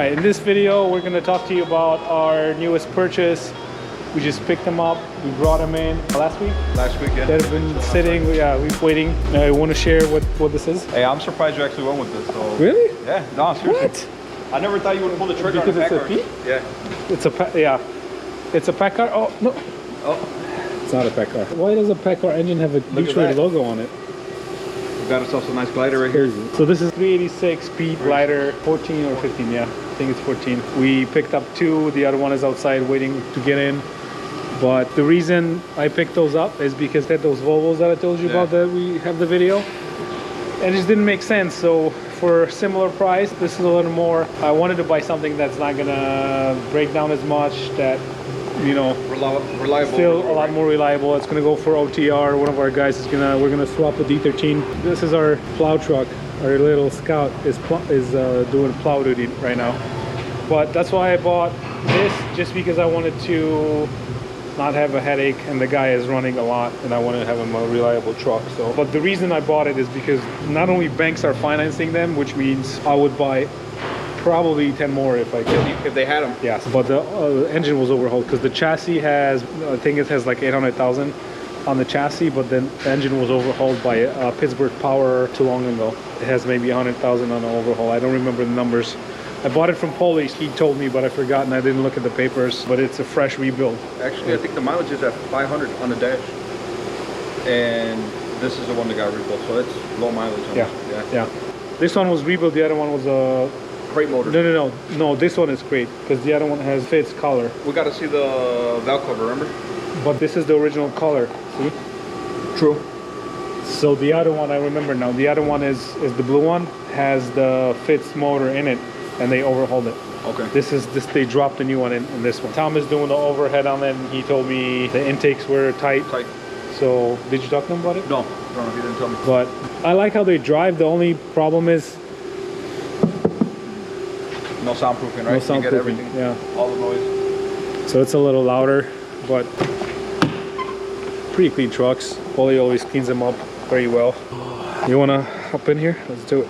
Alright, in this video we're going to talk to you about our newest purchase. We just picked them up. We brought them in last week. Last week, yeah. They've been sitting, yeah, we're waiting. I want to share what this is. Hey, I'm surprised you actually went with this. So. Really? Yeah, no, seriously. What? I never thought you would pull the trigger because on a pack it's a car. P? Yeah. It's a yeah. It's a pack car. Oh no. Oh. It's not a pack car. Why does a pack car engine have a Detroit logo on it? We got ourselves a nice glider right here. So this is 386 speed glider, 14 or 15, yeah. I think it's 14. We picked up two. The other one is outside waiting to get in. But the reason I picked those up is because they had those Volvos that I told you about that we have the video. And it just didn't make sense. So for a similar price, this is a little more. I wanted to buy something that's not gonna break down as much, that, you know, reliable, still a lot more reliable. It's gonna go for OTR. One of our guys is we're gonna swap the D13. This is our plow truck. Our little Scout is doing plow duty right now. But that's why I bought this, just because I wanted to not have a headache, and the guy is running a lot and I want to have him a reliable truck. So, but the reason I bought it is because not only banks are financing them, which means I would buy probably 10 more if I could. If they had them. Yes, but the engine was overhauled because the chassis has, I think it has like 800,000 on the chassis, but then the engine was overhauled by Pittsburgh Power too long ago. It has maybe 100,000 on the overhaul. I don't remember the numbers. I bought it from Polish. He told me, but I forgot and I didn't look at the papers. But it's a fresh rebuild. Actually, I think the mileage is at 500 on the dash. And this is the one that got rebuilt, so it's low mileage on yeah. This one was rebuilt. The other one was a crate motor. No. This one is crate because the other one has Fitz collar. We got to see the valve cover, remember? But this is the original color. See? True. So the other one, I remember now. The other one is the blue one, has the Fitz motor in it. And they overhauled it. Okay. This they dropped a new one in this one. Tom is doing the overhead on it, and he told me the intakes were tight. So did you talk to him about it? No, he didn't tell me. But I like how they drive. The only problem is no soundproofing, right? No soundproofing. You get everything. Yeah. All the noise. So it's a little louder, but pretty clean trucks. Paulie always cleans them up very well. You wanna hop in here? Let's do it.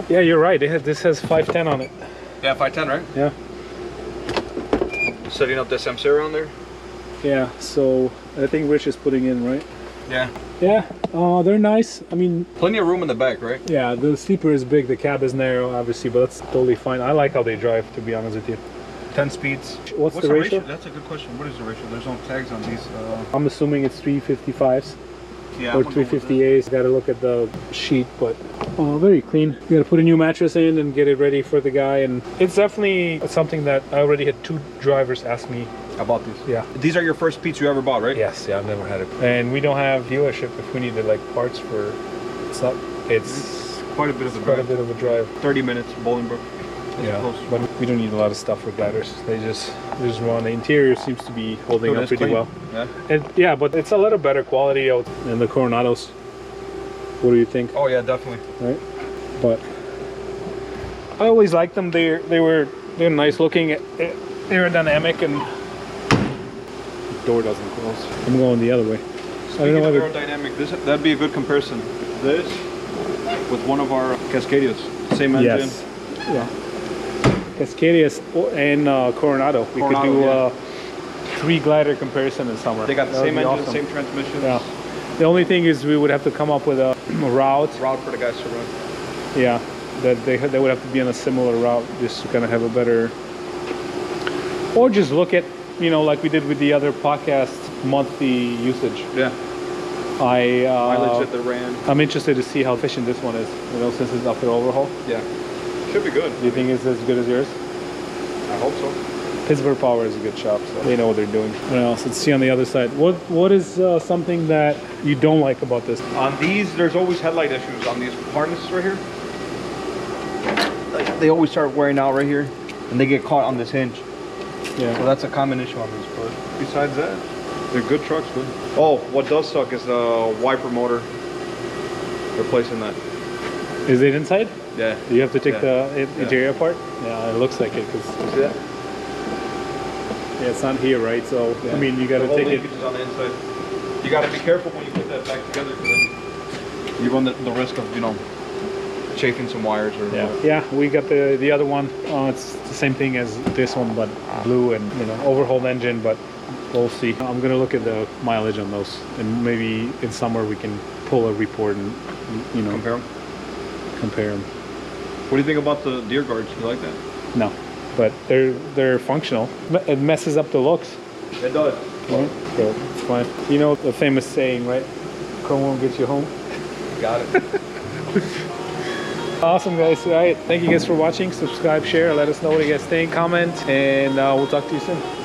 Yeah, you're right. This has 510 on it. Yeah, 510, right? Yeah. Setting up this Samsara on there. Yeah. So I think Rich is putting in, right? Yeah. Yeah. They're nice. I mean, plenty of room in the back, right? Yeah. The sleeper is big. The cab is narrow, obviously, but that's totally fine. I like how they drive, to be honest with you. 10 speeds. What's the ratio? That's a good question. What is the ratio? There's no tags on these. I'm assuming it's 355s. Yeah, or 358s. Got to look at the sheet, but very clean. You got to put a new mattress in and get it ready for the guy, and it's definitely something that I already had 2 drivers ask me about this. Yeah. These are your first Pete's you ever bought, right? Yes. Yeah, I've never had it, and we don't have dealership if we needed like parts for. It's quite a bit of a drive. Quite a bit of a drive. 30 minutes, Bolingbrook. Yeah, but we don't need a lot of stuff for gliders. They just run. The interior seems to be holding up pretty well. Yeah. But it's a little better quality out than the Coronados. What do you think? Oh yeah, definitely. Right, but I always liked them. They're nice looking, aerodynamic, and the door doesn't close. I'm going the other way. Speaking of aerodynamic, that'd be a good comparison. This with one of our Cascadias, same engine. Yes. Yeah. Cascadias and Coronado. We could do a 3 glider comparison in summer. They got the same engine, same transmission. Yeah. The only thing is we would have to come up with a route. Route for the guys to run. Yeah, that they would have to be on a similar route, just to kind of have a better. Or just look at, like we did with the other podcast, monthly usage. Yeah. Mileage that they ran. I'm interested to see how efficient this one is. Since it's after overhaul. Yeah. Should be good. Do you think it's as good as yours? I hope so. Pittsburgh Power is a good shop, so they know what they're doing. What else? Let's see on the other side. What is something that you don't like about this? On these, there's always headlight issues on these harnesses right here. They always start wearing out right here, and they get caught on this hinge. Yeah. So that's a common issue on these. But besides that, they're good trucks, man. Oh, what does suck is the wiper motor. Replacing that. Is it inside? Yeah. You have to take the interior apart? Yeah, it looks like it. Cause see that? Yeah, it's not here, right? So, I mean, you got to take it. On the inside. You got to be careful when you put that back together, because then you run the risk of, chafing some wires or yeah. We got the other one. It's the same thing as this one, but blue, and overhauled engine. But we'll see. I'm gonna look at the mileage on those, and maybe in summer we can pull a report and compare them. What do you think about the deer guards? You like that? No, but they're functional. It messes up the looks. It does. So it's fine. You know the famous saying, right? Chrome won't get you home. Got it. Awesome, guys. All right, thank you guys for watching. Subscribe, share, let us know what you guys think, comment, and we'll talk to you soon.